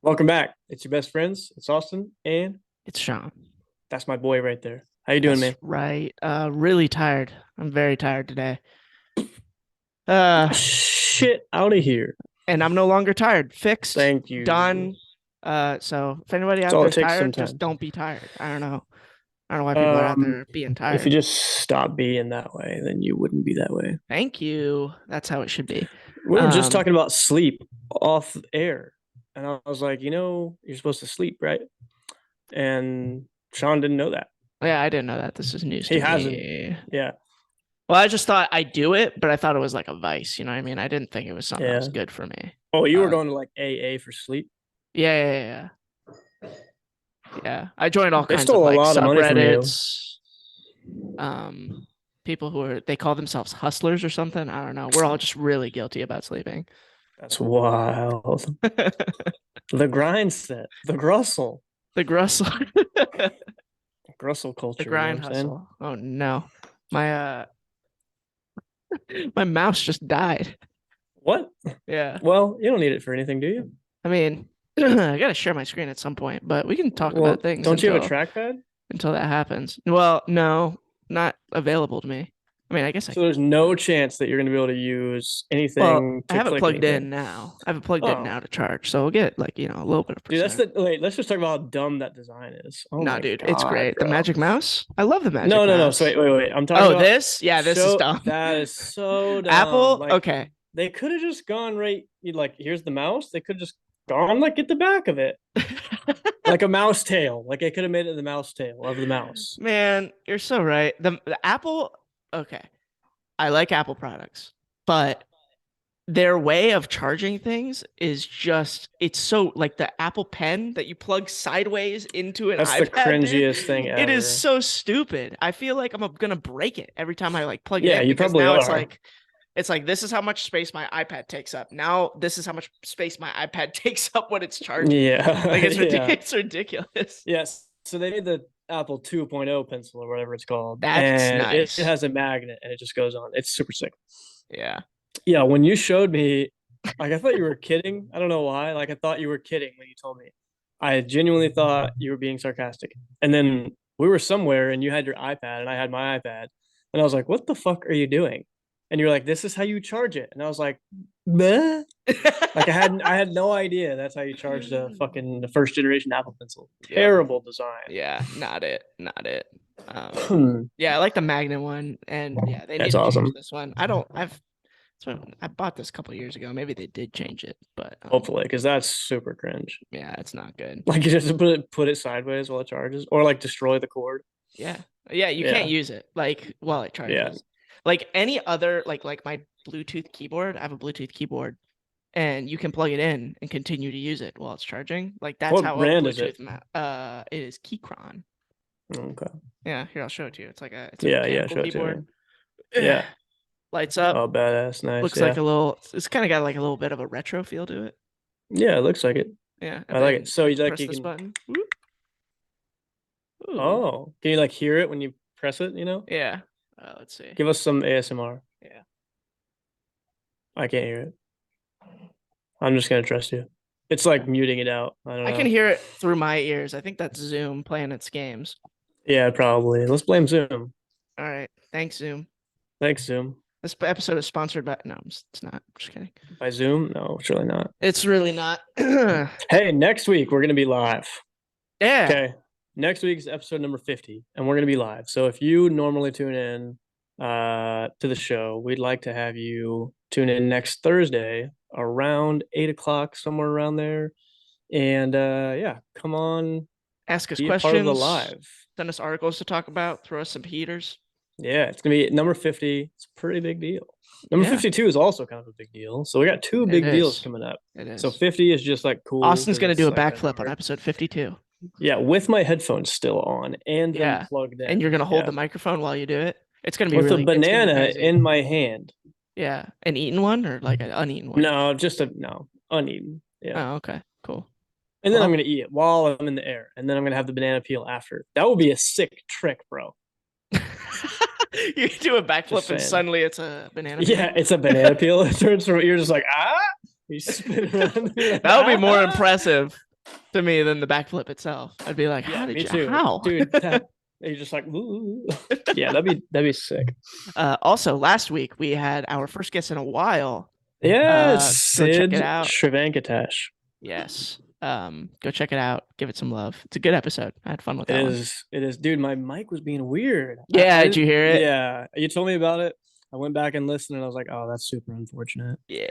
Welcome back. It's your best friends. It's Austin, and It's Sean. that's my boy right there. How you doing, That's man? right. Really tired. I'm very tired today. Uh, Shit out of here. and I'm no longer tired. Fixed, Thank you. done. So if anybody That's out all there it is takes tired, just sometimes. don't be tired. I don't know. I don't know why people are out Um, there being if you tired. just stop being that way, then you wouldn't be that way. Thank you. That's how it should be. We were just Um, talking about sleep off air, and I was like, you're supposed to sleep, right? And Sean didn't know that. yeah, I didn't know that. This is news to He hasn't. me. Yeah, Well, I just thought I do it, but I thought it was like a vice. You know what I mean? I didn't think it was something that was yeah. good for me. Oh, you were Uh, going to like AA for sleep. yeah. I joined all They kinds of stole a like lot of money from you. subreddits. People who are they call themselves hustlers or something. I don't know. We're all just really guilty about sleeping. That's wild. The The grind set, the Grussel. grustle, Grussel the culture, you know what grind I'm saying? hustle. Oh no, my my mouse just died. What? Yeah, Well, you don't need it for anything, do you? I mean, I gotta share my screen at some point, but we can talk about Well, things don't you have a until trackpad? that happens. Well, no, not available to me. I mean, I guess I. So there's no chance that you're going to be able to use Well, anything I to have it click plugged in anything. now. I have it plugged in Oh, now to charge, so we'll get like a little bit of dude, that's percent. the wait. Let's just talk about how dumb that design is. Oh Nah, my dude, it's god, great. The bro. Magic Mouse. I love the No, Magic no, no. So Mouse. wait. I'm talking Oh, about this? Yeah, this is show. dumb. That is so dumb. Apple? Like Okay. they could have just gone right. Like here's the mouse. They could have just gone like at the back of it, like a mouse tail. Like they could have made it the mouse tail of the mouse. Man, you're so right. The Apple, okay. I like Apple products, but their way of charging things is just it's so like the Apple Pen that you plug sideways into an That's the iPad, dude. cringiest thing It is ever. so stupid. I feel like I'm gonna break it every time I like plug it Yeah, in you because probably now are. it's like this is how much space my iPad takes up. Now this is how much space my iPad takes up when it's charging. Yeah, Like it's yeah. ridiculous. It's ridiculous. Yes. So they made the Apple 2.0 pencil or whatever it's called, That's and it nice. has a magnet and it just goes on. It's super sick. Yeah. Yeah, when you showed me, like I thought you were kidding. I don't know why. Like I thought you were kidding when you told me. I genuinely thought you were being sarcastic. And then we were somewhere and you had your iPad and I had my iPad. And I was like, what the fuck are you doing? And you're like, this is how you charge it. And I was like, bleh. Like I had no idea that's how you charge the first generation Apple Pencil. Yep. Terrible design. Yeah. Not it. Not it. Hmm. Yeah, I like the Magnet one, and yeah, they need That's to change awesome. this one. I don't. I've. So I bought this a couple years ago. Maybe they did change it, but Hopefully, because that's super cringe. yeah, it's not good. Like you just put it sideways while it charges, or like destroy the cord. Yeah, yeah, you can't Yeah, use it like while it yeah. charges. Like any other, like my Bluetooth keyboard. I have a Bluetooth keyboard, and you can plug it in and continue to use it while it's charging. Like that's What how a brand is it? Bluetooth it is Keychron. Okay. Yeah, here I'll show it to you. It's a Yeah, yeah. mechanical Show it to me. keyboard. Yeah. Lights up. Oh, badass. Nice. Looks like Yeah. a little. It's kind of got like a little bit of a retro feel to it. Yeah. It looks like it. Yeah, and I like it. then So you like press you this can. button. Whoop. Ooh, Oh, can you like hear it when you press it? yeah. Let's see. Give us some ASMR. Yeah, I can't hear it. I'm just gonna trust you. It's like yeah. muting it out. I don't I can know. hear it through my ears. I think that's Zoom playing its games. Yeah, probably. Let's blame Zoom. All right. Thanks, Zoom. Thanks, Zoom. This episode is sponsored by. No, it's not. Just kidding. By Zoom? No, it's really not. It's really not. Yeah. Hey, next week we're gonna be live. Okay. Next week's episode number 50, and we're gonna be live. So if you normally tune in to the show, we'd like to have you tune in next Thursday around 8 o'clock, somewhere around there. And yeah, come on, Ask us be a part of the questions. live. Send us articles to talk about. Throw us some heaters. Yeah, it's gonna be number 50. It's a pretty big deal. Number Yeah, 52 is also kind of a big deal. So we got two it big deals is. coming up. It So is. 50 is just like cool Austin's because gonna do it's a like a backflip on number. episode 52. Yeah, with my headphones still on and them Yeah, plugged and in. you're gonna hold Yeah. the microphone while you do it. With a It's gonna be banana crazy. in my hand. Yeah, an eaten one or like an uneaten one. No, just a no, uneaten. Yeah. Oh, okay, cool. And then I'm Well, gonna eat it while I'm in the air. And then I'm gonna have the banana peel after. That would be a sick trick, bro. you do a Just backflip and saying. suddenly it's a banana peel. Yeah, it's a banana peel. It turns from you're just like, ah, you spin around. You're like, That would be more ah. impressive. to me than the backflip itself. I'd be like, Yeah, how did me you, too, how? dude. That you're just like, ooh. Yeah, that'd be sick. Also, last week we had our first guest in a while. Yes, Go check it Sid out. Shrivankatash. Yes. Go check it out. Give it some love. It's a good episode. I had fun with It that one. is. It is, dude. My mic was being weird. I Yeah, did didn't. you hear it? Yeah, you told me about it. I went back and listened, and I was like, oh, that's super unfortunate. Yeah.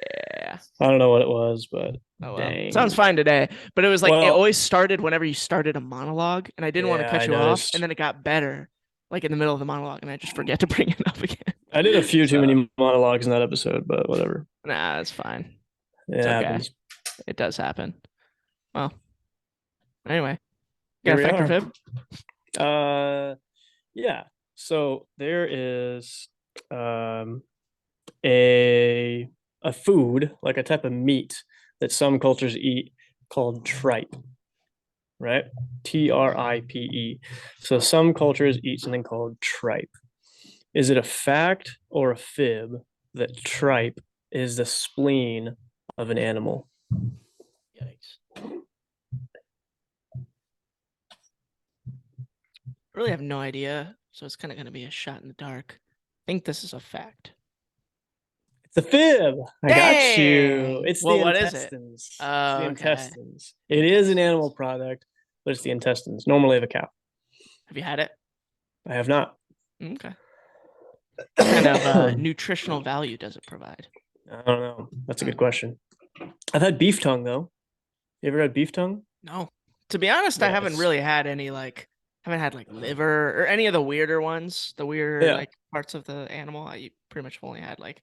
I don't know what it was, but Oh well. Sounds dang. fine today. But it was like it Well, always started whenever you started a monologue, and I didn't want to yeah, cut I you off, and noticed. then it got better, like in the middle of the monologue, and I just forget to bring it up again. I did a few too So many monologues in that episode, but whatever. nah, it's fine. It It's okay. happens. It does happen. Well, anyway, got Here a we factor are. fib? Yeah. So there is um a a food, like a type of meat that some cultures eat called tripe, right? Tripe. So some cultures eat something called tripe. Is it a fact or a fib that tripe is the spleen of an animal? Yikes. I really have no idea, so it's kind of going to be a shot in the dark. I think this is a fact. It's a fib. I got you. Dang. It's Well, the what is it? intestines. It's the Oh, okay. intestines. The It is an animal intestines. product, but it's the intestines, normally of a cow. Have you had it? I have not. Okay. What kind of I nutritional value does it provide? don't know. That's a good question. I've had beef tongue though. You ever had beef tongue? No. To be honest, I Yeah, haven't it's really had any like haven't had like liver or any of the weirder ones, the weirder yeah. like parts of the animal. I pretty much only had like,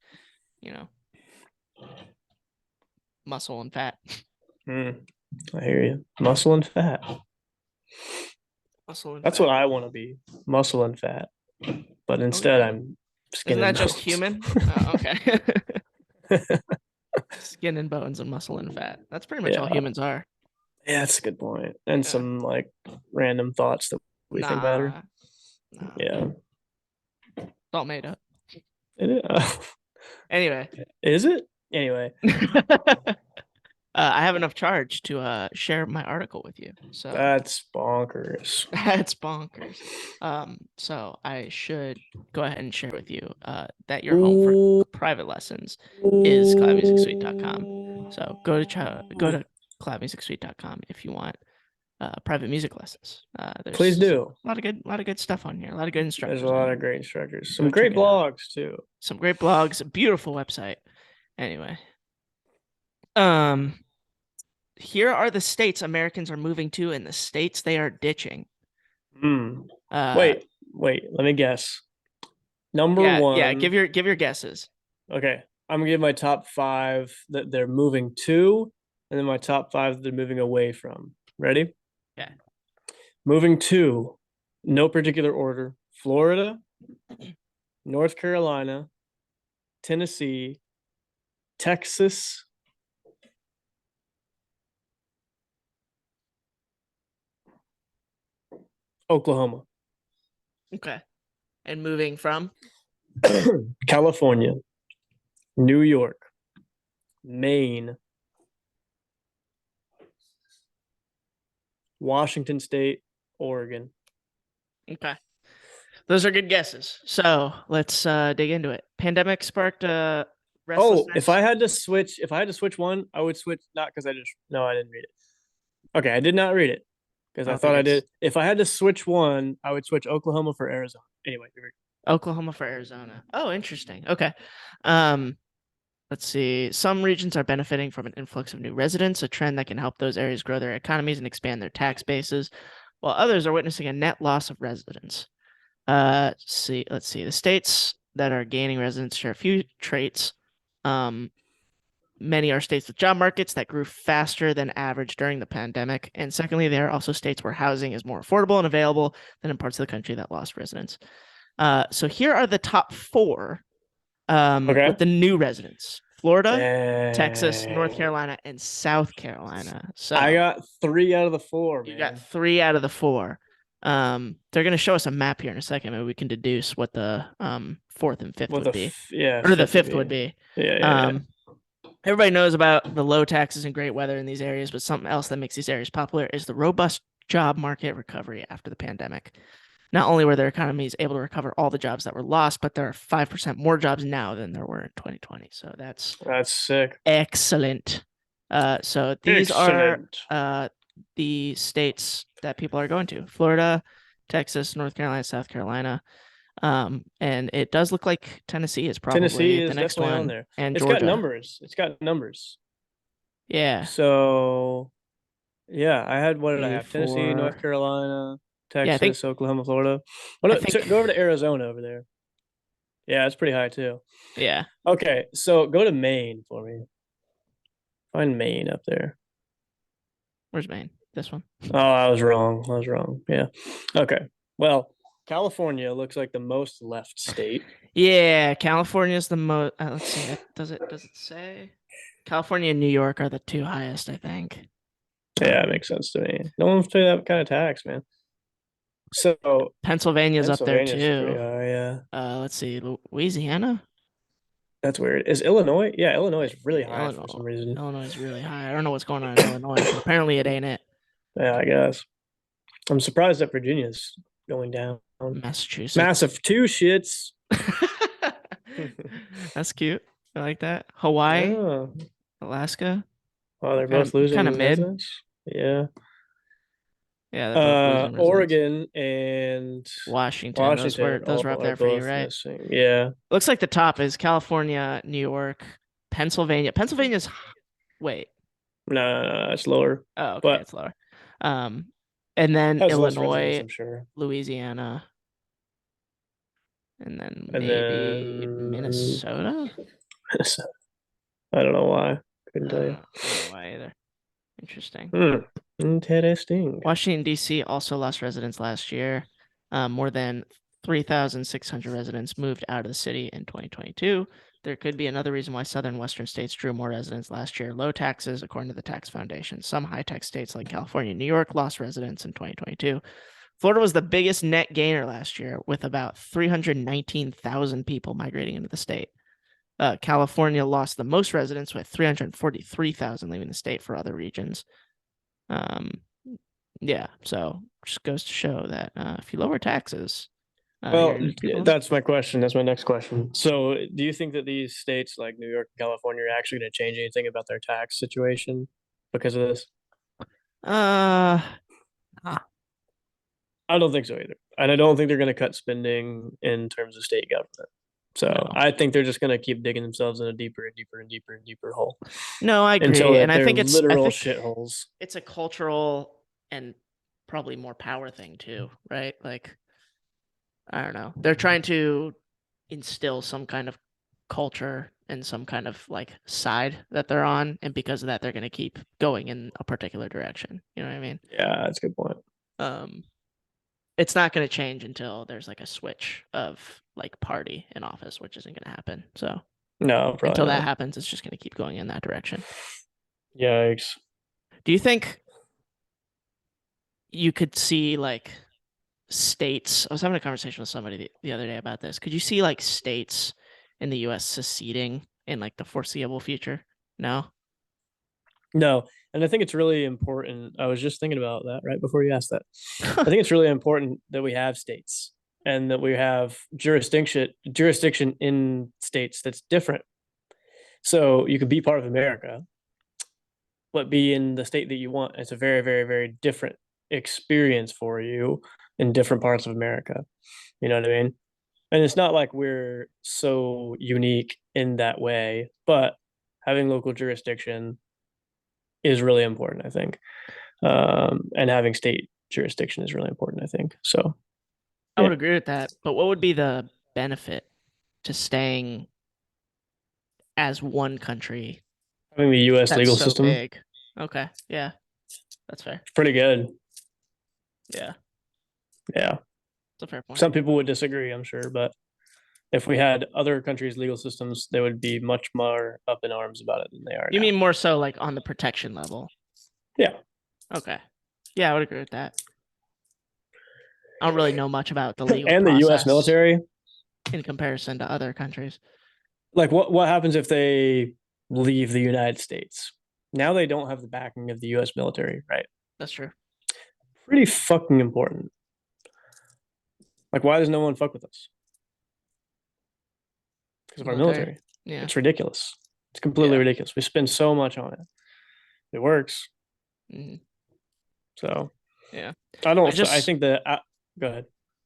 you know, muscle and fat. Mm, I hear you. Muscle and fat. Muscle and That's what fat. I want to be. Muscle and fat. But instead, Okay. I'm skin Isn't and that just bones. human? Oh, okay. Skin and bones and muscle and fat. That's pretty much all Yeah, humans are. yeah, that's a good point. And Yeah. some like random thoughts that we think matter. Nah. Nah. Yeah, It's all made up. it is. Anyway. Is it? Anyway, I have enough charge to share my article with you. So that's bonkers. that's bonkers. So I should go ahead and share with you that your home for Ooh. private lessons is cloudmusicsuite.com. So go to cloudmusicsuite.com if you want private music lessons. Please There's do. a lot of good stuff on here. A lot of good There's a instructors on lot here. of great instructors. Go Some check great it out. blogs too. Some great blogs, a beautiful website. Anyway, um, here are the states Americans are moving to and the states they are ditching. Hmm. Uh, Wait. Let me guess. Number yeah. one. Give your guesses. Okay, I'm gonna give my top five that they're moving to, and then my top five that they're moving away from. Ready? Yeah. Moving to, no particular order: Florida, North Carolina, Tennessee, Texas, Oklahoma, Okay. And moving from California, New York, Maine, Washington State, Oregon. okay. Those are good guesses. So let's dig into it. Pandemic sparked Oh, restlessness. if I had to switch one, I would switch not because I just no, I didn't read it. Okay, I did not read it because I I don't think thought I it's did. If I had to switch one, I would switch Oklahoma for Arizona. Anyway, Oklahoma for Arizona. Oh, interesting. Okay. Um, let's see. Some regions are benefiting from an influx of new residents, a trend that can help those areas grow their economies and expand their tax bases, while others are witnessing a net loss of residents. Let's see. The states that are gaining residents share a few traits. Many are states with job markets that grew faster than average during the pandemic. And secondly, they are also states where housing is more affordable and available than in parts of the country that lost residents. So here are the top four with okay. the new residents: Florida, Texas, North Dang. Carolina, and South Carolina. I So got three out of the four, you got man. three out of the four. They're going to show us a map here in a second. Maybe we can deduce what the fourth and fifth What would the be, yeah, or the fifth would fifth would be. be. Yeah. Um, Everybody knows about the low taxes and great weather in these areas, but something else that makes these areas popular is the robust job market recovery after the pandemic. Not only were their economies able to recover all the jobs that were lost, but there are 5% more jobs now than there were in 2020. So that's That's sick. excellent. So these are Excellent. the states that people are going to: Florida, Texas, North Carolina, South Carolina. And it does look like Tennessee is Tennessee probably the is next definitely on one, there. and It's got Georgia. numbers. It's got numbers. Yeah, So yeah, I had what did I three, have? Tennessee, North four. Carolina, Yeah, Texas, Oklahoma, Florida. Oh, I no, think, go over to Arizona over there. Yeah, it's pretty high too. yeah. Okay, so go to Maine for me. Find Maine up there. Where's Maine? This one. Oh, I was wrong. I was wrong. Yeah. Okay. Well, California looks like the most left state. Yeah, California is the most. Let's see. Does it say? California and New York are the two highest, I think. Yeah, it makes sense to me. No one's paying that kind of tax, man. So Pennsylvania's up there Pennsylvania's too. pretty high. Yeah, Let's see. Louisiana. that's weird. Is Illinois? Yeah, Illinois is really high for Illinois. some reason. Illinois is really high. I don't know what's going on in Illinois, but apparently it ain't it. Yeah, I guess. I'm surprised that Virginia's going down. Massachusetts. Massive two shits. That's cute. I like that. Hawaii, Oh, Alaska. well, they're Kind both of losing mid. residents. Yeah. Yeah, they're both losing residents. Oregon and Washington. Washington Those were up are there for you, both right? missing. Yeah. Looks like the top is California, New York, Pennsylvania. Pennsylvania's wait. No, it's lower, Oh, okay, but it's lower. Um, and then has less residents, Illinois, I'm sure. Louisiana, and then And maybe then Minnesota. I don't know why. Couldn't tell you. I don't know why either. Interesting. Hmm. Interesting. Washington, D.C. also lost residents last year. More than 3,600 residents moved out of the city in 2022. There could be another reason why southern western states drew more residents last year. Low taxes, according to the Tax Foundation. Some high-tech states like California and New York lost residents in 2022. Florida was the biggest net gainer last year, with about 319,000 people migrating into the state. California lost the most residents, with 343,000 leaving the state for other regions. Yeah, so just goes to show that if you lower taxes, you're Well, gonna get people. that's my question. That's my next question. So, do you think that these states like New York and California are actually going to change anything about their tax situation because of this? Uh, I don't think so either. And I don't think they're going to cut spending in terms of state government. So, no, I think they're just going to keep digging themselves in a deeper and deeper and deeper and deeper hole no, I until agree, and they're literal shitholes. it's a cultural and probably more power thing too, right? Like I don't know, they're trying to instill some kind of culture and some kind of like side that they're on, and because of that, they're gonna keep going in a particular direction. You know what I mean? Yeah, that's a good point. Um, it's not going to change until there's like a switch of like party in office, which isn't going to happen. So No, probably until that not. happens, it's just going to keep going in that direction. Yikes. Do you think you could see like states? I was having a conversation with somebody the other day about this. Could you see like states in the US seceding in like the foreseeable future? No? No, and I think it's really important. I was just thinking about that right before you asked that. I think it's really important that we have states and that we have jurisdiction in states that's different. So you could be part of America, but be in the state that you want. It's a very, very, very different experience for you in different parts of America. You know what I mean? And it's not like we're so unique in that way, but having local jurisdiction is really important, I think. And having state jurisdiction is really important, I think. So, I would yeah, agree with that. But what would be the benefit to staying as one country having the U.S. that's legal so system big? Okay. Yeah, that's fair. is pretty good. Yeah, Yeah, that's a fair point. some people would disagree, I'm sure, but if we had other countries' legal systems, they would be much more up in arms about it than they are You now. mean more so like on the protection level? Yeah, Okay. Yeah, I would agree with that. I don't really know much about the legal and the U.S. process military. in comparison to other countries. Like, what happens if they leave the United States. Now they don't have the backing of the US military, right? That's true. Pretty fucking important. Like, why does no one fuck with us? Because of our Military. military. Yeah. It's ridiculous. It's completely Yeah. ridiculous. We spend so much on it. It works. Mhm. So Yeah. I I don't. I just think that. Go ahead.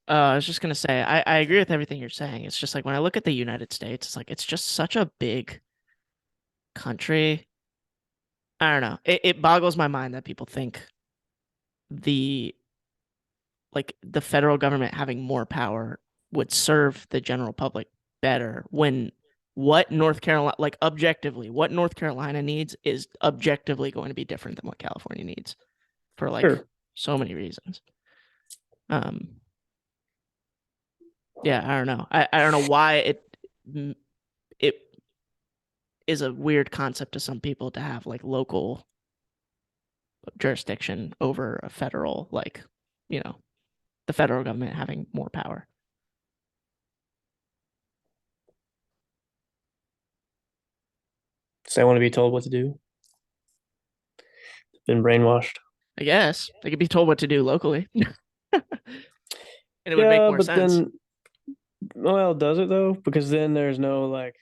I was just gonna say I agree with everything you're saying. It's just like when I look at the United States, it's like it's just such a big country. I don't know. It boggles my mind that people think the the federal government having more power would serve the general public better when what North Carolina, like objectively, what North Carolina needs is objectively going to be different than what California needs for like Sure. so many reasons. Um, yeah, I don't know. I don't know why it is a weird concept to some people to have like local jurisdiction over a federal, like, you know, the federal government having more power. So I want to be told what to do. Been brainwashed. I guess they could be told what to do locally, and it would make Yeah, more but sense. then, well, does it though? Because then there's no like,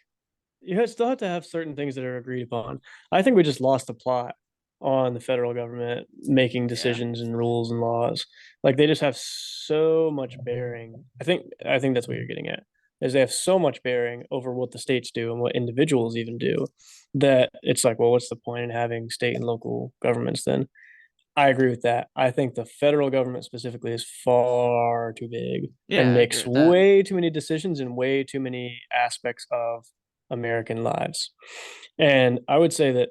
still have to have certain things that are agreed upon. I think we just lost the plot on the federal government making Yeah. decisions and rules and laws. Like they just have so much bearing. I think that's what you're getting at. Is they have so much bearing over what the states do and what individuals even do that it's like, well, what's the point in having state and local governments then? I agree with that. I think the federal government specifically is far too big and Yeah, I agree makes with that. way too many decisions in way too many aspects of American lives. And I would say that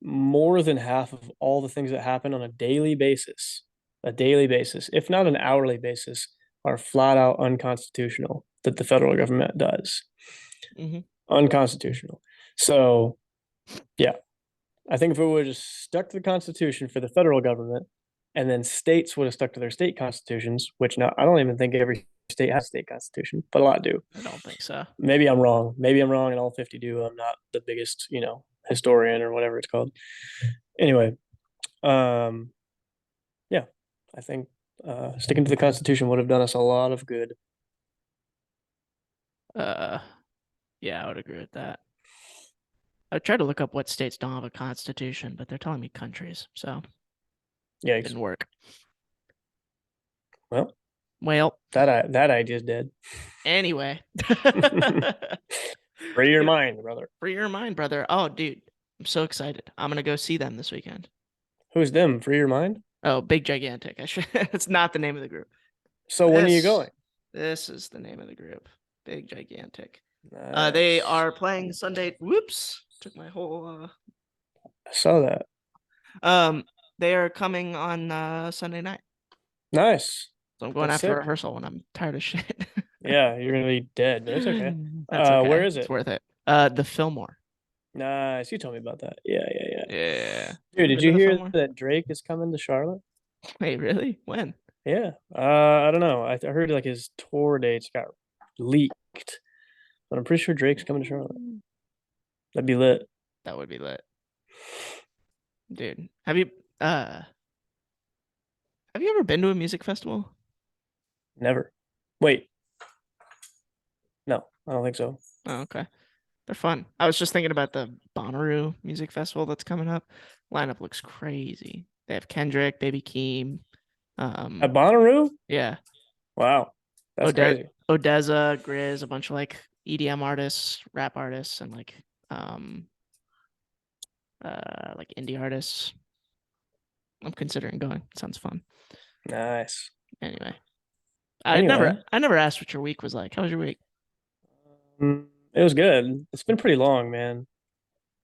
more than half of all the things that happen on a daily basis, if not an hourly basis, are flat out unconstitutional that the federal government does. Hmm. Unconstitutional. So, yeah, I think if it would have just stuck to the Constitution for the federal government, and then states would have stuck to their state constitutions, which now I don't even think every state has a state constitution, but a lot do. I don't think so. Maybe I'm wrong. Maybe I'm wrong, and all 50 do. I'm not the biggest, historian or whatever it's called. Anyway, um, yeah, I think sticking to the Constitution would have done us a lot of good. Uh, yeah, I would agree with that. I tried to look up what states don't have a constitution, but they're telling me countries, so Yikes. didn't work. Well, Well, that idea is dead. anyway. Free your Dude, mind, brother. free your mind, brother. Oh, dude, I'm so excited. I'm gonna go see them this weekend. Who's them? Free your mind. Oh, Big Gigantic. I should it's not the name of the group. So when are you This going? this is the name of the group. Big Gigantic. They Nice. are playing Sunday. Whoops. Took my whole I saw that. um they are coming on Sunday night. Nice. So I'm going That's after sick. rehearsal when I'm tired of shit. Yeah, you're gonna be dead, but it's okay. That's Where okay. is It's it? worth it. The Fillmore. Nice. You told me about that. Yeah, yeah, yeah. Yeah. Dude, Ever did been to you the hear Fillmore? that Drake is coming to Charlotte? Wait, really? When? Yeah. I don't know. I heard like his tour dates got leaked, but I'm pretty sure Drake's coming to Charlotte. That'd be lit. That would be lit. Dude, uh have you ever been to a music festival? Never. Wait. No, I don't think so. Oh, okay. They're fun. I was just thinking about the Bonnaroo Music Festival that's coming up. Lineup looks crazy. They have Kendrick, Baby Keem, At um, Bonnaroo? yeah, Wow. That's crazy. Odessa, Grizz, a bunch of like EDM artists, rap artists, and um like indie artists. I'm considering going. Sounds fun. Nice. Anyway, Anyway, I never asked what your week was like. How was your week? it was good. It's been pretty long, man.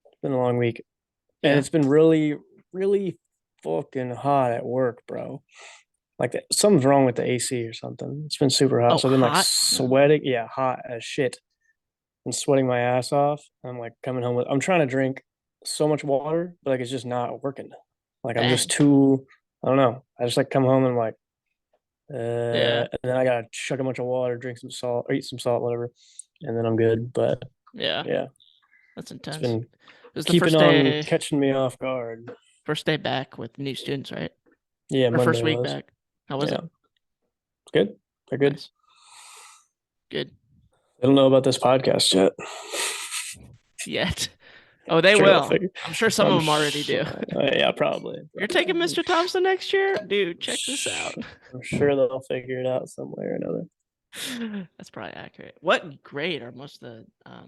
It's been a long week. And Yeah. it's been really, really fucking hot at work, bro. Like something's wrong with the AC or something. It's been super hot. Oh, So I've been like hot. Oh. sweating. Yeah, hot as shit. And sweating my ass off. I'm like coming home I'm trying to drink so much water, but like it's just not working. Like I'm just Dang. too, I don't know. I just like come home and I'm like, Yeah. and then I gotta chug a bunch of water, drink some salt, or eat some salt, whatever, and then I'm good. But Yeah. yeah, That's it's intense. been. It was the Keeping on catching me off guard. first day back with new students, right? Yeah, Or Monday first week was. back. How was Yeah, it? good. They're good. Nice. Good. They don't know about this podcast yet. Yet. Oh, they Sure, they'll will. figure. I'm sure some of I'm them already do. sure. Yeah, probably. You're taking I'm, Mr. Thompson next year? Dude, check this sh- out. I'm sure they'll figure it out some way or another. That's probably accurate. What grade are most of the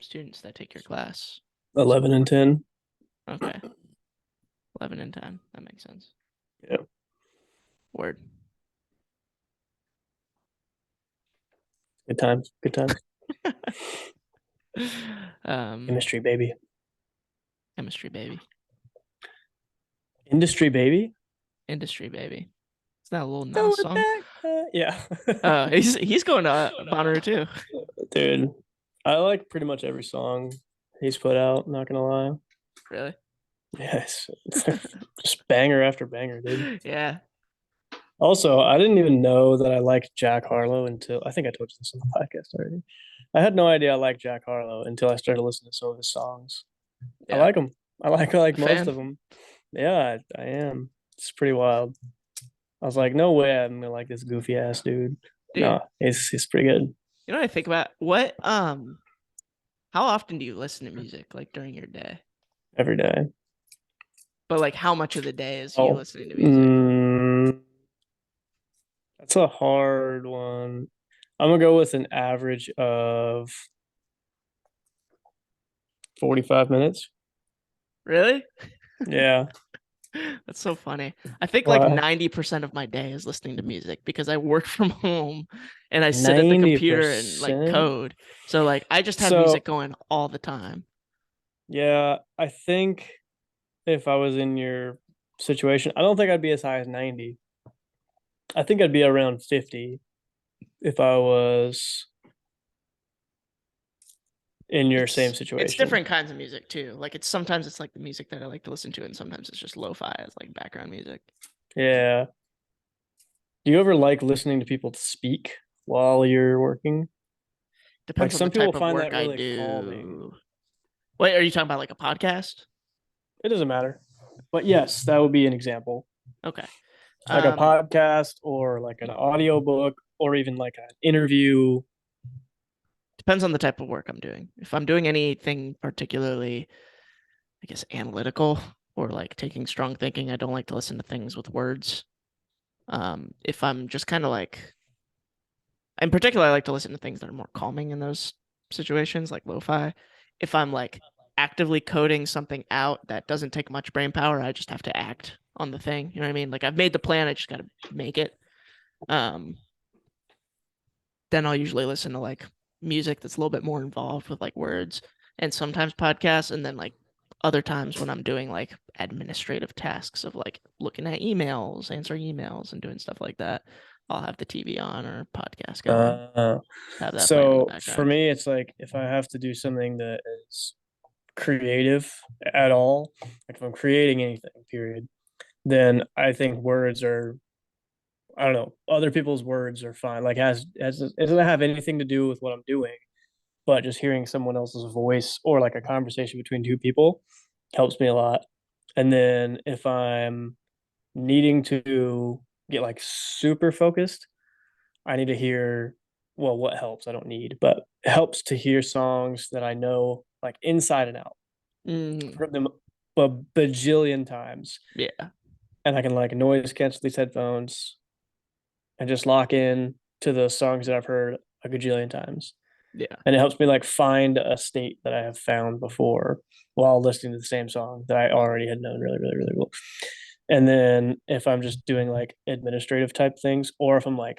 students that take your class? 11 and 10. Okay. 11 and 10. That makes sense. Yeah, Word. good times. Good times. um, Chemistry, baby. chemistry baby. Industry, baby. Industry baby. Is that a little Throw Nas it song? back. Yeah. He's going to Bonnaroo too. Dude, I like pretty much every song he's put out, not gonna lie. Really? Yes. Just banger after banger, dude. Yeah. Also, I didn't even know that I liked Jack Harlow until I think I told you this on the podcast already. I had no idea I liked Jack Harlow until I started listening to some of his songs. I Yeah. like them. I like A most fan? of them. Yeah, I am. It's pretty wild. I was like, no way I'm gonna like this goofy ass dude. Dude, No, he's pretty good you know what I think about? What how often do you listen to music like during your day? every day. But like how much of the day is you Oh, listening to music? that's a hard one. I'm gonna go with an average of 45 minutes. Really? Yeah. That's so funny. I think like Why? 90% of my day is listening to music because I work from home and I sit at the computer and like 90%. code. So like I just have music So, going all the time. yeah, I think if I was in your situation, I don't think I'd be as high as 90. I think I'd be around 50 if I was in your same It's situation. different kinds of music too. Like it's sometimes it's like the music that I like to listen to and sometimes it's just lo-fi as like background music. Yeah. Do you ever like listening to people speak while you're working? Like Depends on the some people type of find work that I really calming. do. Wait, are you talking about like a podcast? It doesn't matter. But yes, that would be an example. Okay. Like a Um, podcast or like an audio book or even like an interview. depends on the type of work I'm doing. If I'm doing anything particularly, I guess, analytical or like taking strong thinking, I don't like to listen to things with words. If I'm just kind of like, in particular, I like to listen to things that are more calming in those situations, like lo-fi. If I'm like actively coding something out that doesn't take much brain power, I just have to act on the thing. You know what I mean? Like I've made the plan, I just got to make it. Um, then I'll usually listen to like music that's a little bit more involved with like words and sometimes podcasts. And then like other times when I'm doing like administrative tasks of like looking at emails, answering emails, and doing stuff like that, I'll have the TV on or podcast going, Uh, have that playing in the so for background. me, it's like if I have to do something that is creative at all, like if I'm creating anything, period, then I think words are, I don't know, other people's words are fine. Like has it doesn't have anything to do with what I'm doing, but just hearing someone else's voice or like a conversation between two people helps me a lot. And then if I'm needing to get like super focused, I need to hear, well, what helps? I don't need, but it helps to hear songs that I know like inside and out. I've Mm, heard them a bajillion times, yeah, and I can like noise cancel these headphones and just lock in to the songs that I've heard a gajillion times. yeah, And it helps me like find a state that I have found before while listening to the same song that I already had known really, really, really well. And then if I'm just doing like administrative type things, or if I'm like,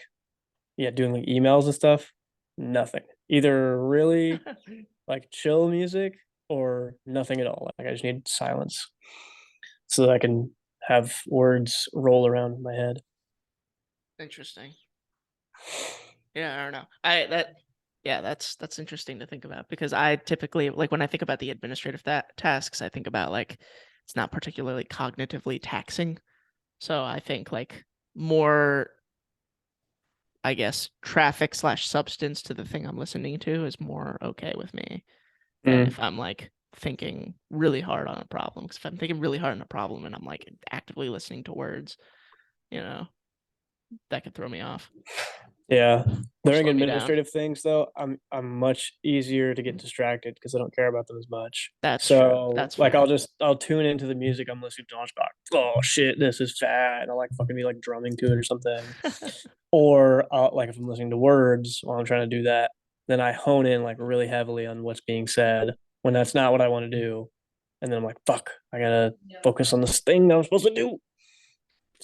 yeah, doing like emails and stuff, nothing. Either really like chill music or nothing at all. Like I just need silence so that I can have words roll around in my head. interesting. Yeah, I don't know. I that yeah, that's interesting to think about because I typically like when I think about the administrative tasks, I think about like it's not particularly cognitively taxing. So I think like more, I guess, traffic/substance to the thing I'm listening to is more okay with me than Mm. if I'm like thinking really hard on a problem. Because if I'm thinking really hard on a problem and I'm like actively listening to words, you know, that could throw me off Yeah. or During slow me down. administrative things though, I'm much easier to get distracted because I don't care about them as much. That's true. So That's like fair. I'll tune into the music I'm listening to. I'll just be like, oh shit, this is fat. And I'll like fucking be like drumming to it or something. Or like if I'm listening to words while I'm trying to do that, then I hone in like really heavily on what's being said when that's not what I want to do. And then I'm like, fuck, I gotta focus on this thing that I'm supposed to do.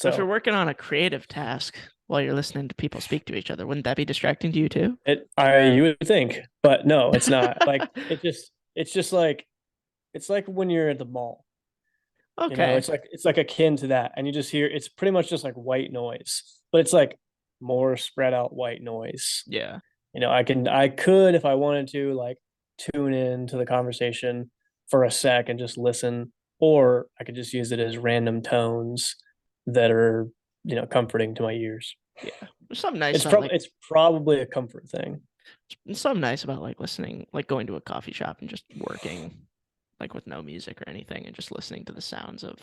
But if you're So working on a creative task while you're listening to people speak to each other, wouldn't that be distracting to you too? you would think, but no, it's not. Like it's just like it's like when you're at the mall. You know, Okay. it's like akin to that, and you just hear it's pretty much just like white noise, but it's like more spread out white noise. Yeah. You know, I could if I wanted to like tune in to the conversation for a sec and just listen, or I could just use it as random tones that are, you know, comforting to my ears. Yeah. There's something nice about like It's probably a comfort thing. there's something nice about like listening, like going to a coffee shop and just working like with no music or anything and just listening to the sounds of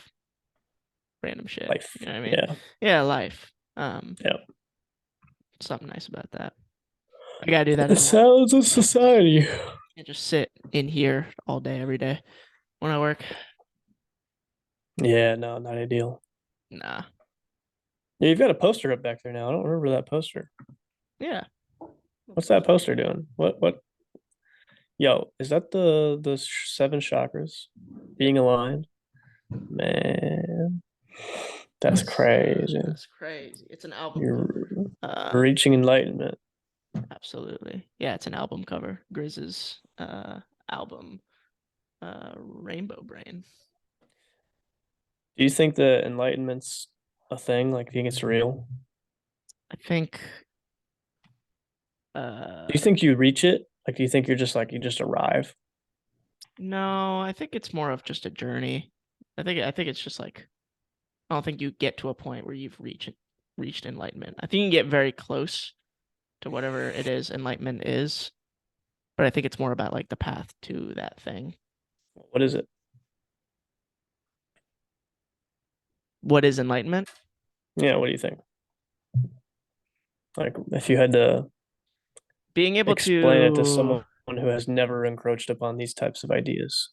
random shit. Life. You know what I mean? Yeah. Yeah, life. Yeah. Something nice about that. I gotta do that The as well. sounds of society. And just sit in here all day, every day when I work. Yeah, no, not ideal. Nah. Yeah, you've got a poster up back there now. I don't remember that poster. Yeah. What's that poster doing? What? Yo, is that the seven chakras being aligned? Man, that's crazy. That's crazy. It's an album You're cover. reaching enlightenment. Absolutely. Yeah, it's an album cover. Grizz's album, Rainbow Brain. Do you think that enlightenment's a thing? Like, do you think it's real? I think Do you think you reach it? Like, do you think you're just like you just arrive? no, I think it's more of just a journey. I think it's just like I don't think you get to a point where you've reached enlightenment. I think you can get very close to whatever it is enlightenment is, but I think it's more about like the path to that thing. What is it? What is enlightenment? Yeah, what do you think? Like, if you had to Being able explain it to to someone who has never encroached upon these types of ideas.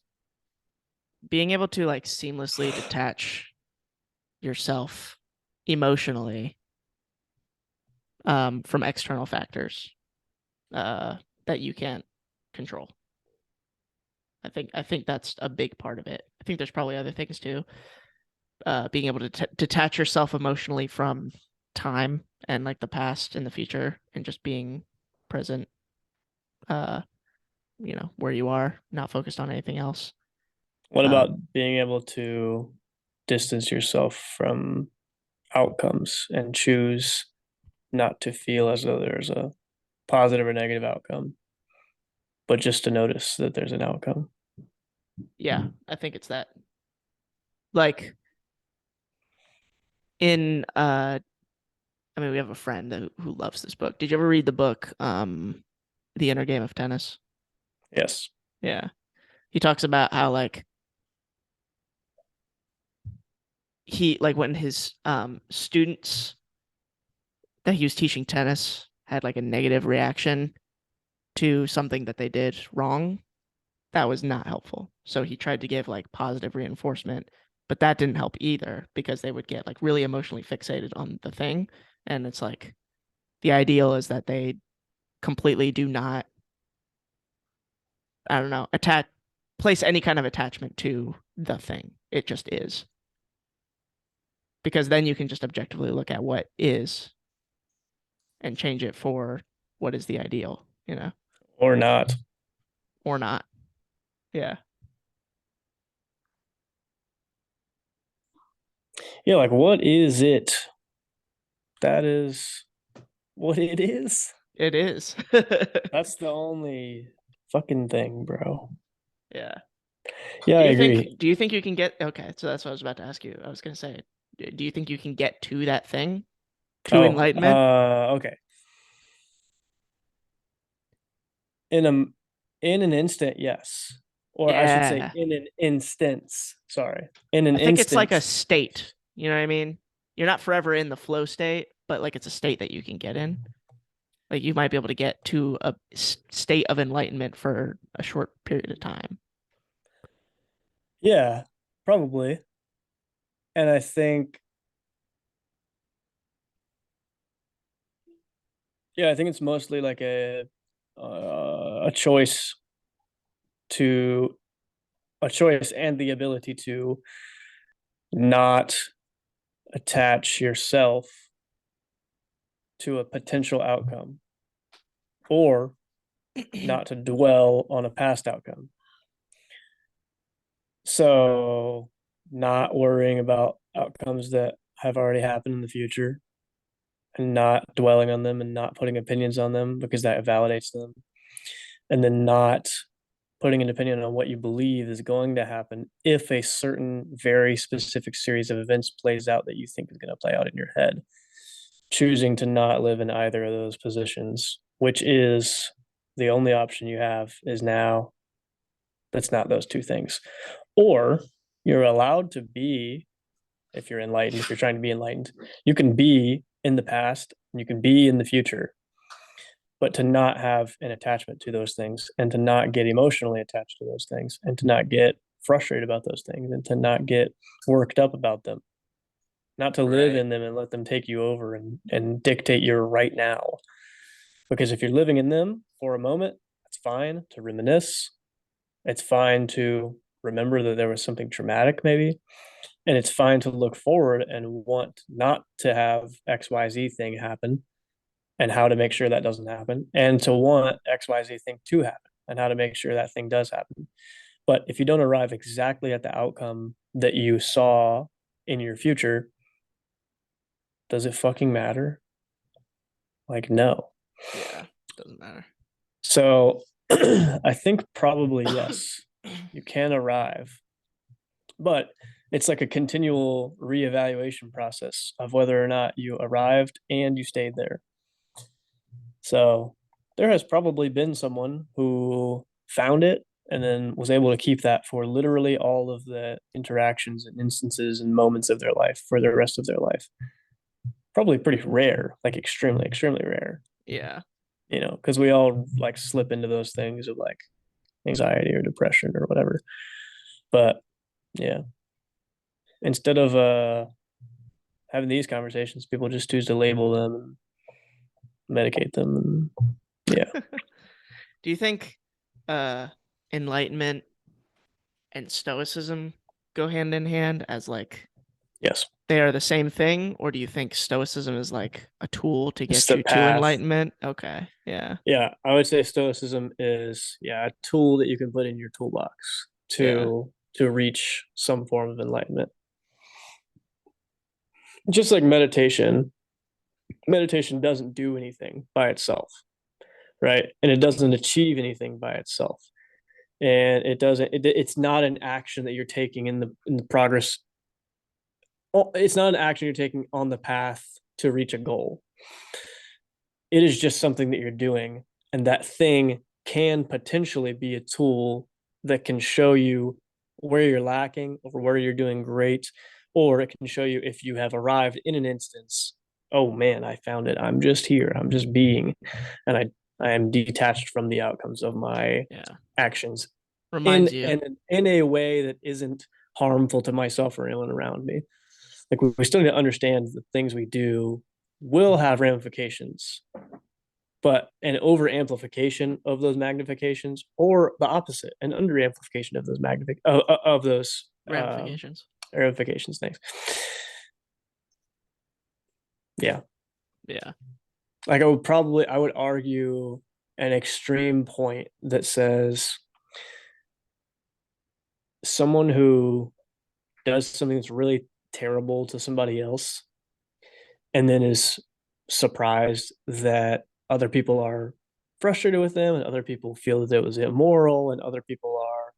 being able to like seamlessly detach yourself emotionally from external factors that you can't control. I think that's a big part of it. I think there's probably other things too. Being able to detach yourself emotionally from time and like the past and the future and just being present, uh, where you are, not focused on anything else. What about Um, being able to distance yourself from outcomes and choose not to feel as though there's a positive or negative outcome, but just to notice that there's an outcome? yeah, I think it's that. Like in I mean, we have a friend who loves this book. Did you ever read the book, The Inner Game of Tennis? Yes. Yeah. He talks about how like he like when his students that he was teaching tennis had like a negative reaction to something that they did wrong, that was not helpful. So he tried to give like positive reinforcement, but that didn't help either because they would get like really emotionally fixated on the thing. And it's like the ideal is that they completely do not, I don't know, place any kind of attachment to the thing. It just is. Because then you can just objectively look at what is and change it for what is the ideal, Or not. or not. Yeah. Yeah, like what is it? That is what it is. It is. That's the only fucking thing, bro. Yeah. Yeah, I agree. Do you think you can get okay, so that's what I was about to ask you. I was gonna say, do you think you can get to that thing? To Oh, enlightenment? okay. In a in an instant, yes. or I should say Yeah. in an instance. Sorry. In I an think it's like a instance. state. You know what I mean? You're not forever in the flow state, but like it's a state that you can get in. Like you might be able to get to a state of enlightenment for a short period of time. Yeah, probably. And I think, yeah, I think it's mostly like a choice to a choice and the ability to not attach yourself to a potential outcome or not to dwell on a past outcome. So, not worrying about outcomes that have already happened in the future and not dwelling on them and not putting opinions on them because that validates them. And then not putting an opinion on what you believe is going to happen if a certain very specific series of events plays out that you think is going to play out in your head. Choosing to not live in either of those positions, which is the only option you have, is now that's not those two things. Or you're allowed to be, if you're enlightened, if you're trying to be enlightened, you can be in the past and you can be in the future, but to not have an attachment to those things and to not get emotionally attached to those things and to not get frustrated about those things and to not get worked up about them, not to live Right. in them and let them take you over and dictate your right now. Because if you're living in them for a moment, it's fine to reminisce. It's fine to remember that there was something traumatic, maybe. And it's fine to look forward and want not to have XYZ thing happen and how to make sure that doesn't happen, and to want XYZ thing to happen and how to make sure that thing does happen. But if you don't arrive exactly at the outcome that you saw in your future, does it fucking matter? Like, no. Yeah. Doesn't matter. So I think probably yes, you can arrive, but it's like a continual reevaluation process of whether or not you arrived and you stayed there. So there has probably been someone who found it and then was able to keep that for literally all of the interactions and instances and moments of their life for the rest of their life. Probably pretty rare, like extremely, extremely rare, Yeah. because we all like slip into those things of like anxiety or depression or whatever. But yeah, instead of having these conversations, people just choose to label them and medicate them. And yeah, Do you think uh enlightenment and stoicism go hand in hand as like yes, they are the same thing, or do you think stoicism is like a tool to it's get the you to path. enlightenment? Okay. Yeah. Yeah, I would say stoicism is, yeah, a tool that you can put in your toolbox Yeah. to reach some form of enlightenment. Just like meditation, meditation doesn't do anything by itself, right? And it doesn't achieve anything by itself. And it's not an action that you're taking in the progress. It's not an action you're taking on the path to reach a goal. It is just something that you're doing, and that thing can potentially be a tool that can show you where you're lacking or where you're doing great, or it can show you if you have arrived in an instance. Oh man, I found it. I'm just here. I'm just being, and I am detached from the outcomes of my Yeah. actions Reminds in you. in a way that isn't harmful to myself or anyone around me. Like we still need to understand the things we do will have ramifications, but an over amplification of those magnifications, or the opposite, an under amplification of those of those Ramifications. ramifications. Things. Yeah, Yeah. like I would argue an extreme point that says someone who does something that's really terrible to somebody else and then is surprised that other people are frustrated with them and other people feel that it was immoral and other people are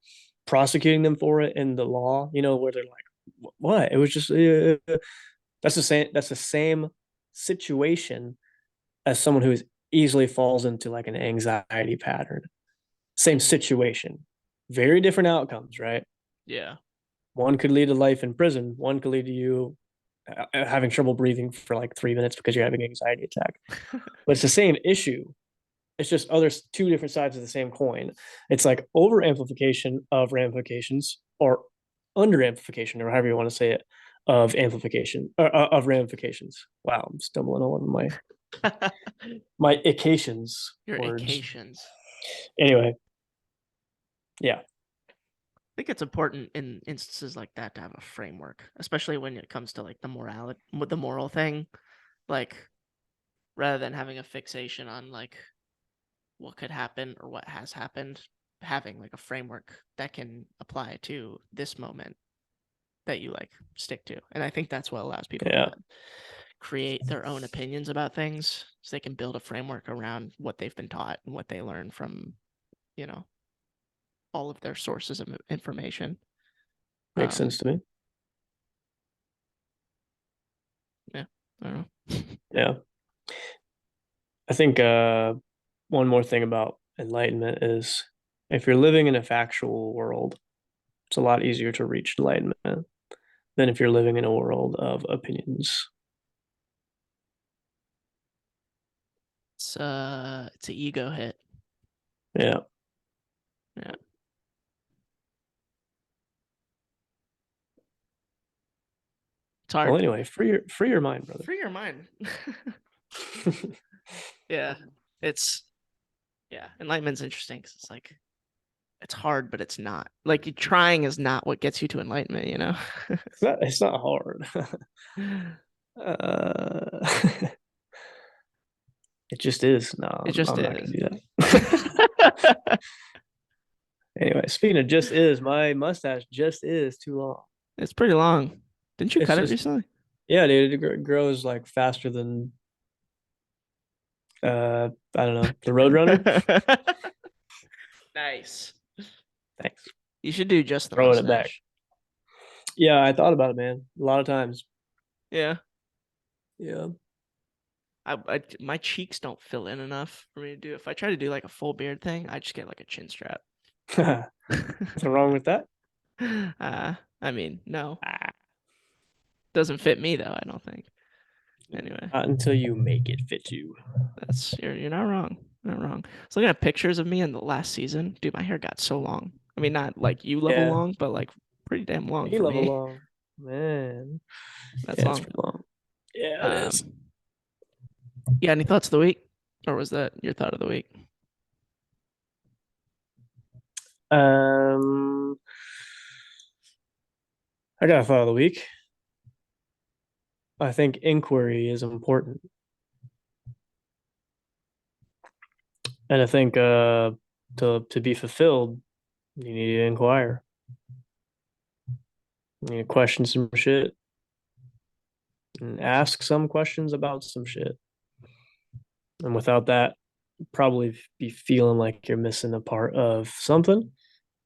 prosecuting them for it in the law, where they're like, what? It was just that's the same situation as someone who easily falls into like an anxiety pattern. Same Hmm. situation, very different outcomes, right? Yeah. One could lead to life in prison. One could lead to you having trouble breathing for like 3 minutes because you're having an anxiety attack. But it's the same issue. It's just other two different sides of the same coin. It's like over amplification of ramifications or under amplification, or however you want to say it, of amplification of ramifications. Wow, I'm stumbling on my occasions Your words. occasions. Anyway, yeah, I think it's important in instances like that to have a framework, especially when it comes to like the morality, the moral thing, like rather than having a fixation on like what could happen or what has happened, having like a framework that can apply to this moment that you like stick to. And I think that's what allows people yeah, to create their own opinions about things so they can build a framework around what they've been taught and what they learn from, you know, all of their sources of information. makes Um, sense to me. yeah, I don't know. Yeah, I think one more thing about enlightenment is if you're living in a factual world, it's a lot easier to reach enlightenment than if you're living in a world of opinions. It's an ego hit. Yeah. Yeah. It's Well, hard. anyway, free your mind, brother. Free your mind. Yeah. It's enlightenment's interesting because it's like it's hard, but it's not. Like trying is not what gets you to enlightenment, you know? It's not hard. uh, it just is. No, It I'm, just I'm not gonna is. do that. Anyway, speaking of just is, my mustache just is too long. It's pretty long. Didn't you It's cut it just recently? yeah, dude. It grows like faster than I don't know, the Roadrunner. Nice. Thanks. You should do just the Throwing it back. mustache. Yeah, I thought about it, man. A lot of times. Yeah. Yeah. My cheeks don't fill in enough for me to do. If I try to do like a full beard thing, I just get like a chin strap. Nothing wrong with that. I mean, no. Ah, Doesn't fit me though, I don't think. Anyway, not until you make it fit you. you're not wrong. Not wrong. I was looking at pictures of me in the last season. Dude, my hair got so long. I mean, not like you level Yeah. long, but like pretty damn long Me for level me. long. Man. That's Yeah, it's long. pretty long. Yeah, it is. Um, you got any thoughts of the week? Or was that your thought of the week? Um, I got a thought of the week. I think inquiry is important. And I think to be fulfilled, you need to inquire. You need to question some shit and ask some questions about some shit. And without that, probably be feeling like you're missing a part of something.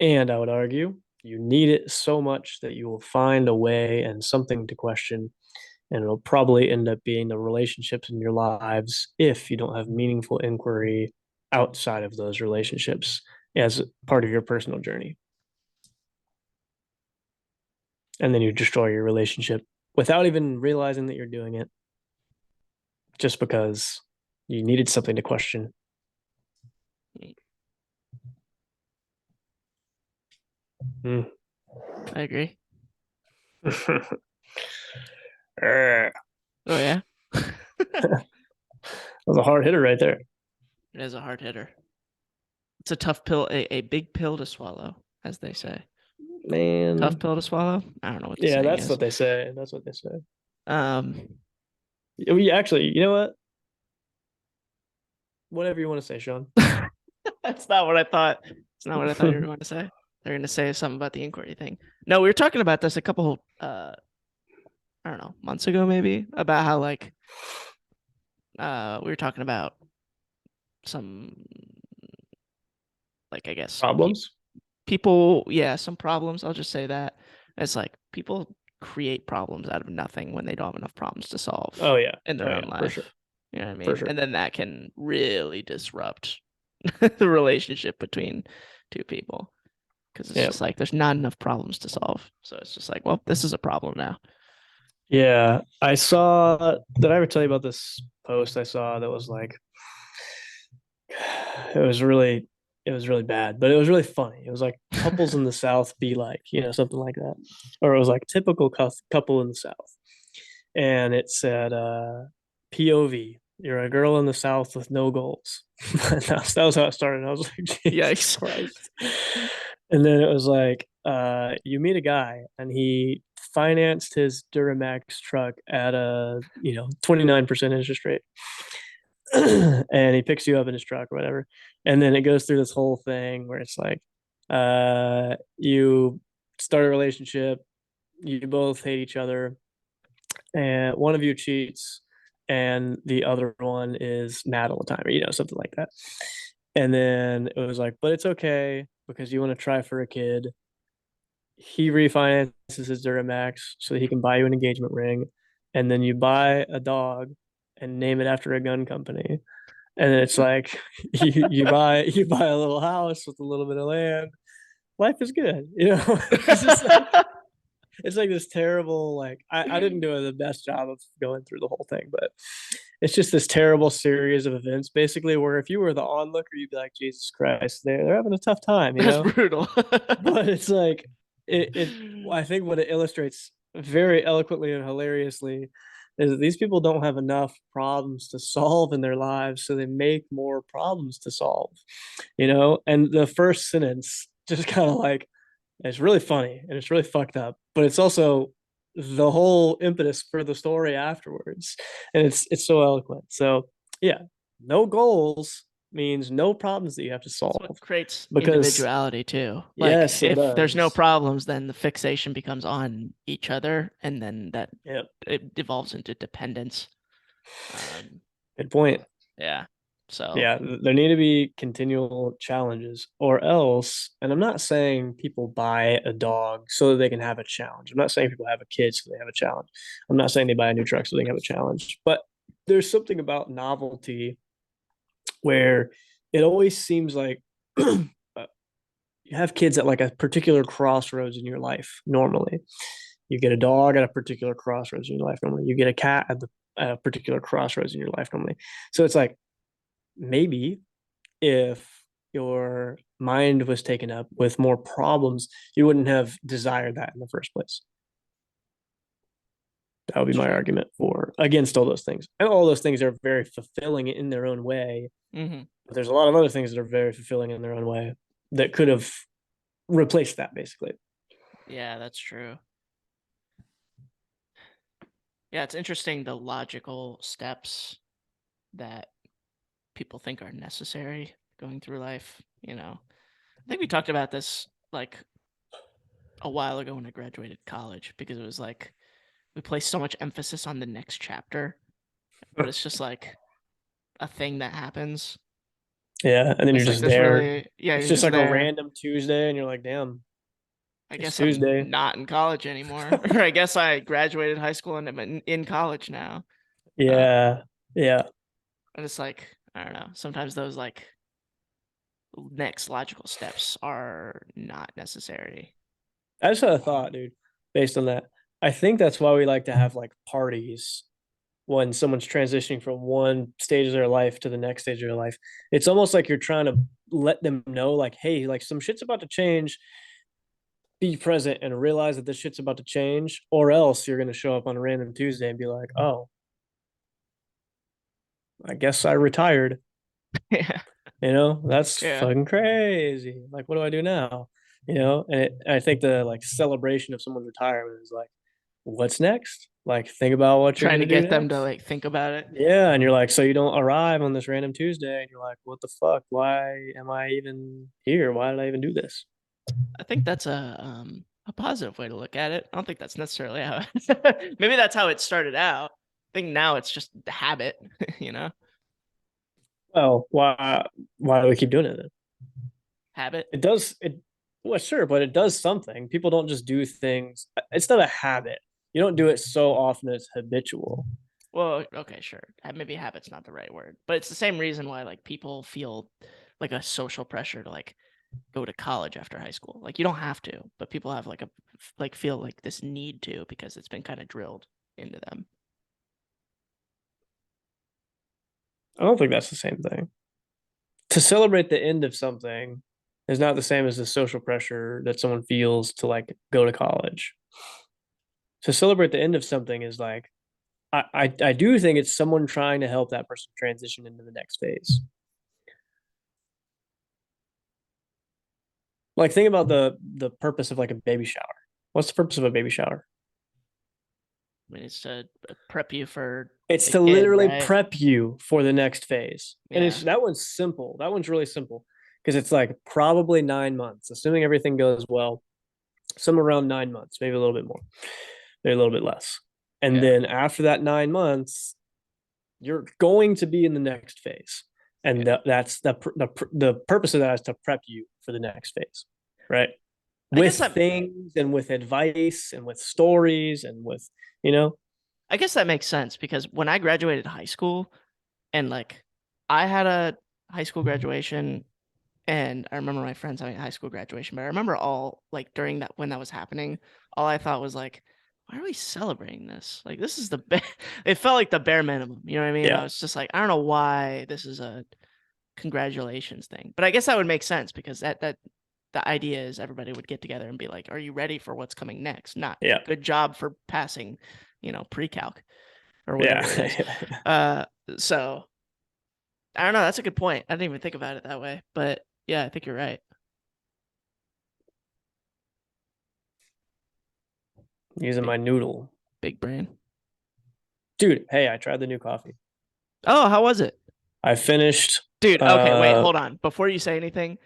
And I would argue you need it so much that you will find a way and something to question. And it'll probably end up being the relationships in your lives if you don't have meaningful inquiry outside of those relationships as part of your personal journey. And then you destroy your relationship without even realizing that you're doing it just because you needed something to question. Mm. I agree. That Oh yeah. was a hard hitter right there. It is a hard hitter. It's a tough pill, a big pill to swallow, as they say. Tough Man. pill to swallow? I don't know what the Yeah, saying that's is. what they say. That's what they say. Um, We actually, you know what? Whatever you want to say, Sean. that's not what I thought. It's not what I thought you were going to say. They're going to say something about the inquiry thing. No, we were talking about this a couple, I don't know, months ago maybe, about how like we were talking about some, like I guess Problems? people, yeah, some problems. I'll just say that it's like people create problems out of nothing when they don't have enough problems to solve Oh yeah. in Oh their own yeah, for life. sure. You know what I For mean? sure. And then that can really disrupt the relationship between two people. because it's Yeah. just like there's not enough problems to solve. So it's just like, well, this is a problem now. Yeah. I saw, did I ever tell you about this post I saw that was like, it was really, it was really bad, but it was really funny. It was like couples in the South be like, something like that. Or it was like typical couple in the South. And it said, POV, you're a girl in the South with no goals. That was how it started. I was like, Jesus Yikes. Christ. And then it was like, you meet a guy and he financed his Duramax truck at a 29% interest rate. And he picks you up in his truck or whatever. And then it goes through this whole thing where it's like, you start a relationship, you both hate each other, and one of you cheats, and the other one is mad all the time, or something like that. And then it was like, but it's okay because you want to try for a kid. He refinances his Duramax so that he can buy you an engagement ring, and then you buy a dog and name it after a gun company. And then it's like you buy a little house with a little bit of land. Life is good, It's just like it's like this terrible, like I didn't do the best job of going through the whole thing, but it's just this terrible series of events basically where if you were the onlooker, you'd be like, Jesus Christ, they're having a tough time, That's brutal. But it's like it I think what it illustrates very eloquently and hilariously is that these people don't have enough problems to solve in their lives, so they make more problems to solve, And the first sentence just kind of like it's really funny and it's really fucked up, but it's also the whole impetus for the story afterwards, and it's so eloquent. So yeah, no goals means no problems that you have to That's what solve creates because individuality too. Like yes, it if there's no does. problems, then the fixation becomes on each other, and then that Yep. it devolves into dependence. Um, Good point. yeah. So Yeah, there need to be continual challenges, or else, and I'm not saying people buy a dog so that they can have a challenge. I'm not saying people have a kid so they have a challenge. I'm not saying they buy a new truck so they can have a challenge. But there's something about novelty where it always seems like you have kids at like a particular crossroads in your life normally. You get a dog at a particular crossroads in your life normally. You get a cat at a particular crossroads in your life normally. So it's like maybe if your mind was taken up with more problems, you wouldn't have desired that in the first place. That would be it's my true. argument for against all those things. And all those things are very fulfilling in their own way. Hmm. But there's a lot of other things that are very fulfilling in their own way that could have replaced that basically. Yeah, that's true. Yeah, it's interesting the logical steps that people think are necessary going through life. I think we talked about this like a while ago when I graduated college because it was like we place so much emphasis on the next chapter, but it's just like a thing that happens. Yeah. And then you're It's like just this there. really, yeah, It's you're just just like a there. random Tuesday and you're like, damn, I it's guess I'm Tuesday. not in college anymore, or I guess I graduated high school and I'm in college now. Uh, Yeah. Yeah. and it's like I don't know. Sometimes those like next logical steps are not necessary. I just had a thought, dude, based on that. I think that's why we like to have like parties when someone's transitioning from one stage of their life to the next stage of their life. It's almost like you're trying to let them know, like, hey, like some shit's about to change. Be present and realize that this shit's about to change, or else you're going to show up on a random Tuesday and be like, oh, I guess I retired. Yeah, That's yeah. fucking crazy. Like, what do I do now? I think the like celebration of someone's retirement is like, what's next? Like, think about what you're Trying to gonna do get them to next. like think about it. Yeah, and you're like, so you don't arrive on this random Tuesday, and you're like, what the fuck? Why am I even here? Why did I even do this? I think that's a positive way to look at it. I don't think that's necessarily how maybe that's how it started out. I think now it's just the habit, you know? Well, why do we keep doing it then? Habit. It does it well, sure, but it does something. People don't just do things. It's not a habit. You don't do it so often it's habitual. Well, okay, sure. Maybe habit's not the right word, but it's the same reason why like people feel like a social pressure to like go to college after high school. Like you don't have to, but people have like a like feel like this need to because it's been kind of drilled into them. I don't think that's the same thing. To celebrate the end of something is not the same as the social pressure that someone feels to like go to college. To celebrate the end of something is like I do think it's someone trying to help that person transition into the next phase. Like think about the purpose of like a baby shower. What's the purpose of a baby shower? I mean, it's to prep you for It's the to kid, literally right? prep you for the next phase. And Yeah. it's that one's simple. That one's really simple because it's like probably 9 months, assuming everything goes well, somewhere around 9 months, maybe a little bit more, maybe a little bit less. And Yeah. then after that 9 months, you're going to be in the next phase. And Yeah. that's the purpose of that is to prep you for the next phase, right? I guess With that things and with advice and with stories and with, you know, I guess that makes sense because when I graduated high school and like I had a high school graduation and I remember my friends having a high school graduation, but I remember all like during that when that was happening, all I thought was like, why are we celebrating this? Like this is the it felt like the bare minimum, you know what I mean? I yeah, was just like, I don't know why this is a congratulations thing. But I guess that would make sense because that the idea is everybody would get together and be like, are you ready for what's coming next? Not yeah, good job for passing, pre-calc or whatever it is. yeah. Uh, so I don't know. That's a good point. I didn't even think about it that way, but yeah, I think you're right. Using Big, my noodle. big brain. Dude, hey, I tried the new coffee. Oh, how was it? I finished Dude, okay, wait, hold on. Before you say anything,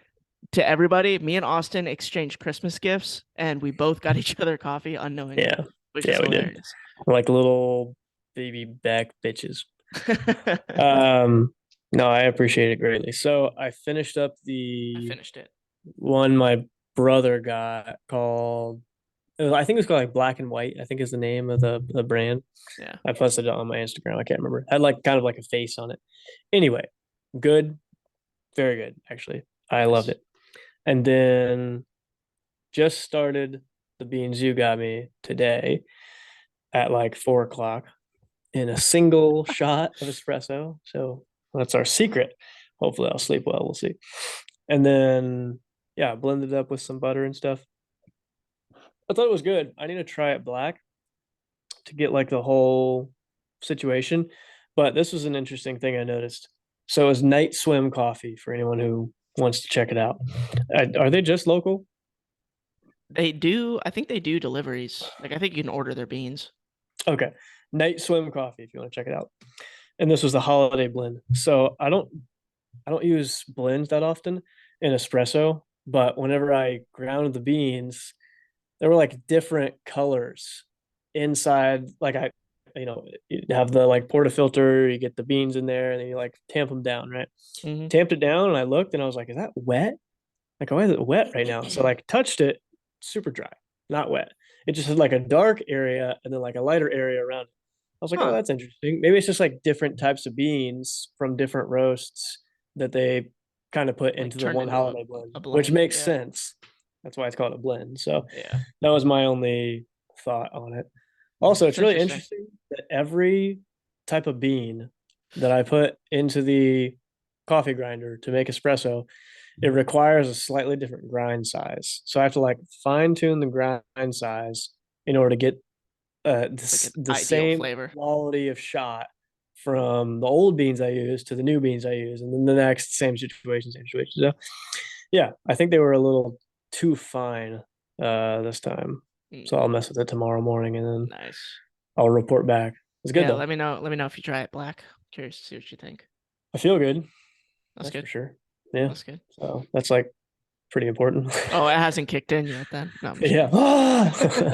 to everybody, me and Austin exchanged Christmas gifts and we both got each other coffee unknowingly, yeah. which is Yeah, we did. hilarious. We're like little baby back bitches. Um no, I appreciate it greatly. So I finished up I the finished it. one my brother got called I think it was called like Black and White, I think is the name of the brand. Yeah. I posted it on my Instagram. I can't remember. Had like kind of like a face on it. Anyway, good, very good, actually. I loved Nice. it. And then just started the beans you got me today at like 4 o'clock in a single shot of espresso. So that's our secret. Hopefully I'll sleep well. We'll see. And then yeah, blended it up with some butter and stuff. I thought it was good. I need to try it black to get like the whole situation. But this was an interesting thing I noticed. So it's Night Swim Coffee for anyone who wants to check it out. Are they just local? They do, I think they do deliveries. Like I think you can order their beans. Okay. Night Swim Coffee if you want to check it out. And this was the holiday blend. So I don't use blends that often in espresso, but whenever I ground the beans, there were like different colors inside. Like you have the like portafilter, you get the beans in there, and then you like tamp them down, right? Hmm. Tamped it down, and I looked, and I was like, "Is that wet? Like, why is it wet right now?" So like touched it, super dry, not wet. It just had like a dark area and then like a lighter area around it. I was like, "Oh, Huh. that's interesting. Maybe it's just like different types of beans from different roasts that they kind of put Like into the turned one into holiday blend, a which blend. makes Yeah. sense. That's why it's called a blend." So Yeah. that was my only thought on it. Also, It's it's really interesting. interesting that every type of bean that I put into the coffee grinder to make espresso, it requires a slightly different grind size. So I have to like fine tune the grind size in order to get Like an the ideal same flavor. quality of shot from the old beans I use to the new beans I use, and then the next same situation, same situation. So yeah, I think they were a little too fine this time. So Mm, I'll mess with it tomorrow morning and then nice. I'll report back. It's good Yeah, though. let me know. Let me know if you try it black. Curious to see what you think. I feel good. That's That's for good. sure. Yeah. That's good. So that's like pretty important. Oh, it hasn't kicked in yet then. No, I'm just Yeah. kidding.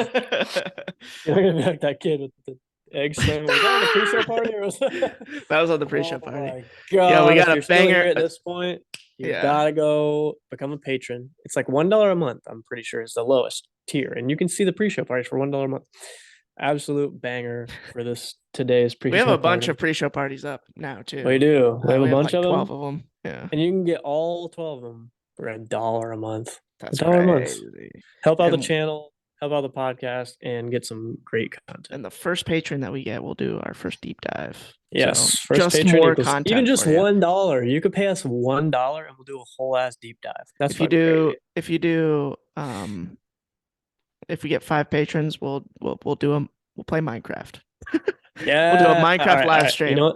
You're not gonna be like that kid with the egg slam. Was that on the pre-show party or was that? That was on the pre-show Oh party. my Yeah, we God. got If a you're still here banger. at this point, you Yeah. gotta go become a patron. It's like $1 a month, I'm pretty sure is the lowest tier. And you can see the pre-show parties for $1 a month. Absolute banger for this today's We have a pre-show bunch party. of pre-show parties up now We too. do. We have a We have bunch like of 12 them, of them. Yeah. and you can get all 12 of them for $1 a month. A That's dollar a month. crazy. Help out the And channel, help out the podcast, and get some great content. and the first patron that we get, we'll do our first deep dive. So Yes, first just patron more equals even content just for you. $1. You could pay us $1 and we'll do a whole ass deep dive. That's If you fucking do, crazy. if you do, if we get 5 patrons, we'll do them. We'll play Minecraft. We'll do a Yeah. All Minecraft right. All live right. You know stream. what?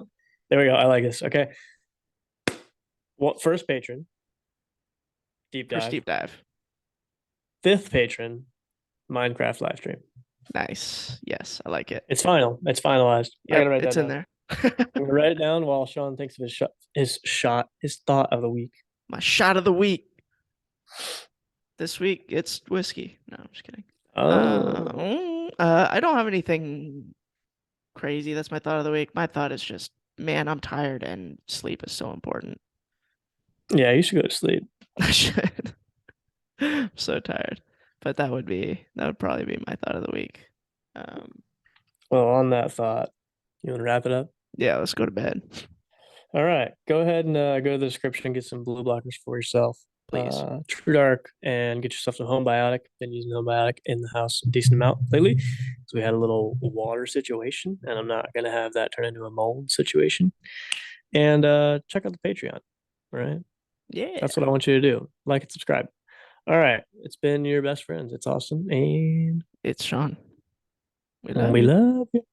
There we go. I like this. Okay. What first patron, deep First dive. deep dive. Fifth patron, Minecraft live stream. Nice. Yes, I like it. It's final. It's finalized. I Yep, gotta write it's that in down. there. I'm gonna write it down while Sean thinks of his thought of the week. My shot of the week. This week it's whiskey. No, I'm just kidding. Oh, I don't have anything crazy. That's my thought of the week. My thought is just, man, I'm tired and sleep is so important. yeah. You should go to sleep. I should. I'm so tired. But that would probably be my thought of the week. Well, on that thought, you want to wrap it up? Yeah, let's go to bed, All right. Go ahead and go to the description, get some blue blockers for yourself. please. TrueDark, and get yourself some HomeBiotic. Been using HomeBiotic in the house a decent amount lately. So we had a little water situation, and I'm not gonna have that turn into a mold situation. And check out the Patreon. All right. Yeah, That's what I want you to do. Like and subscribe. All right. It's been your best friends. It's Austin, and it's Sean. We love we you. love you.